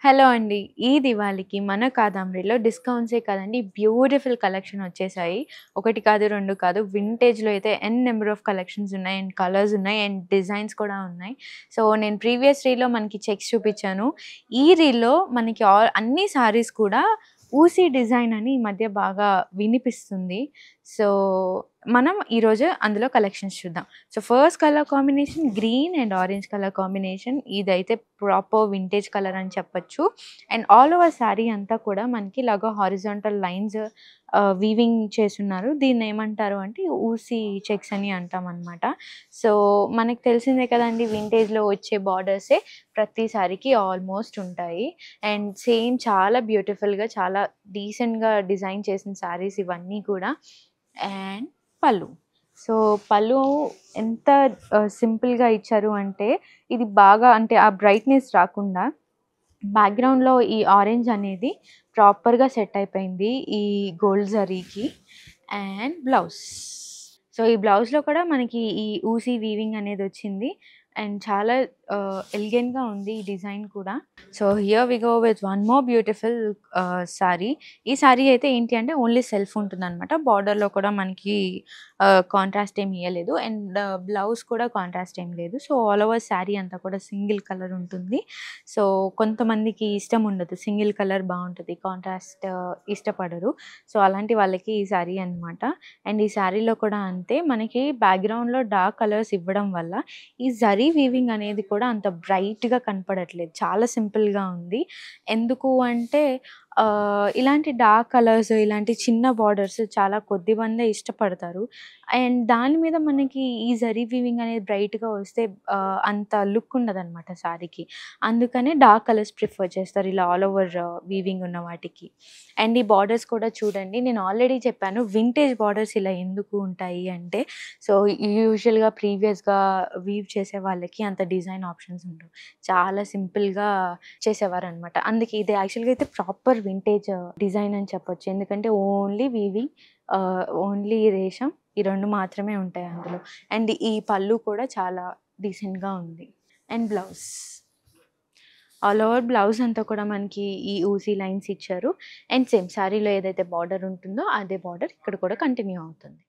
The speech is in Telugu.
హలో అండి. ఈ దివాళీకి మన కాదంబరిలో డిస్కౌంట్సే కాదండి బ్యూటిఫుల్ కలెక్షన్ వచ్చేసాయి. ఒకటి కాదు, 2 కాదు. వింటేజ్‌లో అయితే నంబర్ ఆఫ్ కలెక్షన్స్ ఉన్నాయి. అండ్ కలర్స్ ఉన్నాయి. అండ్ డిజైన్స్ కూడా ఉన్నాయి. సో, నేను ప్రీవియస్ రీల్‌లో మనకి చెక్స్ చూపించాను. ఈ రీల్‌లో మనకి అన్ని సారీస్ కూడా ఊసీ డిజైన్ అని ఈ మధ్య బాగా వినిపిస్తుంది. సో, మనం ఈరోజు అందులో కలెక్షన్స్ చూద్దాం. So, first colour combination green and orange colour combination. ఇదైతే ప్రాపర్ వింటేజ్ కలర్ అని చెప్పొచ్చు. అండ్ ఆల్ ఓవర్ శారీ అంతా కూడా మనకి ఇలాగా హారిజాంటల్ లైన్స్ వీవింగ్ చేసున్నారు. దీన్నేమంటారు అంటే ఊసీ చెక్స్ అని అంటామనమాట. సో, మనకు తెలిసిందే కదండీ వింటేజ్‌లో వచ్చే బార్డర్సే ప్రతి సారీకి ఆల్మోస్ట్ ఉంటాయి. అండ్ సేమ్ చాలా బ్యూటిఫుల్‌గా, చాలా డీసెంట్‌గా డిజైన్ చేసిన శారీస్ ఇవన్నీ కూడా. అండ్ పళ్ళు. సో, పళ్ళు ఎంత సింపుల్‌గా ఇచ్చారు అంటే, ఇది బాగా అంటే ఆ బ్రైట్‌నెస్ రాకుండా బ్యాక్‌గ్రౌండ్‌లో ఈ ఆరెంజ్ అనేది ప్రాపర్‌గా సెట్ అయిపోయింది. ఈ గోల్డ్ జరీకి. And blouse. సో, ఈ బ్లౌజ్‌లో కూడా మనకి ఈ ఊసీ వీవింగ్ అనేదొచ్చింది. అండ్ చాలా ఎలిగెంట్‌గా ఉంది ఈ డిజైన్ కూడా. So, here we go with one more beautiful sari. ఈ సారీ అయితే ఏంటి అంటే ఓన్లీ సెల్ఫ్ ఉంటుందనమాట. బార్డర్‌లో కూడా మనకి కాంట్రాస్ట్ ఏమి ఇయ్యలేదు. అండ్ బ్లౌజ్ కూడా కాంట్రాస్ట్ ఏం లేదు. సో, ఆల్ ఓవర్ సారీ అంతా కూడా సింగిల్ కలర్ ఉంటుంది. సో, కొంతమందికి ఇష్టం ఉండదు. సింగిల్ కలర్ బావుంటది. కాంట్రాస్ట్ ఇష్టపడరు. సో, అలాంటి వాళ్ళకి ఈ సారీ అనమాట. అండ్ ఈ సారీలో కూడా అంతే మనకి బ్యాక్‌గ్రౌండ్‌లో డార్క్ కలర్స్ ఇవ్వడం వల్ల ఈ జరీ వీవింగ్ అనేది కూడా అంత బ్రైట్‌గా కనపడట్లేదు. చాలా సింపుల్‌గా ఉంది. ఎందుకు అంటే ఇలాంటి డార్క్ కలర్స్, ఇలాంటి చిన్న బార్డర్స్ చాలా కొద్ది మందే ఇష్టపడతారు. అండ్ దాని మీద మనకి ఈ జరీ వీవింగ్ అనేది బ్రైట్‌గా వస్తే అంత లుక్ ఉండదనమాట సారీకి. అందుకనే డార్క్ కలర్స్ ప్రిఫర్ చేస్తారు ఇలా ఆల్ ఓవర్ వీవింగ్ ఉన్న వాటికి. అండ్ ఈ బార్డర్స్ కూడా చూడండి. నేను ఆల్రెడీ చెప్పాను వింటేజ్ బార్డర్స్ ఇలా ఎందుకు ఉంటాయి అంటే, సో, యూజువల్‌గా ప్రీవియస్‌గా వీవ్ చేసే వాళ్ళకి అంత డిజైన్ ఆప్షన్స్ ఉండవు. చాలా సింపుల్‌గా చేసేవారనమాట. అందుకే ఇది యాక్చువల్‌గా అయితే ప్రాపర్ వింటేజ్ డిజైన్ అని చెప్పొచ్చు. ఎందుకంటే ఓన్లీ వీవింగ్, ఓన్లీ రేషం ఈ 2 మాత్రమే ఉంటాయి అందులో. అండ్ ఈ పళ్ళు కూడా చాలా డీసెంట్‌గా ఉంది. And blouse. All over blouse అంతా కూడా మనకి ఈ ఊసీ లైన్స్ ఇచ్చారు. అండ్ సేమ్ సారీలో ఏదైతే బార్డర్ ఉంటుందో అదే బార్డర్ ఇక్కడ కూడా కంటిన్యూ అవుతుంది.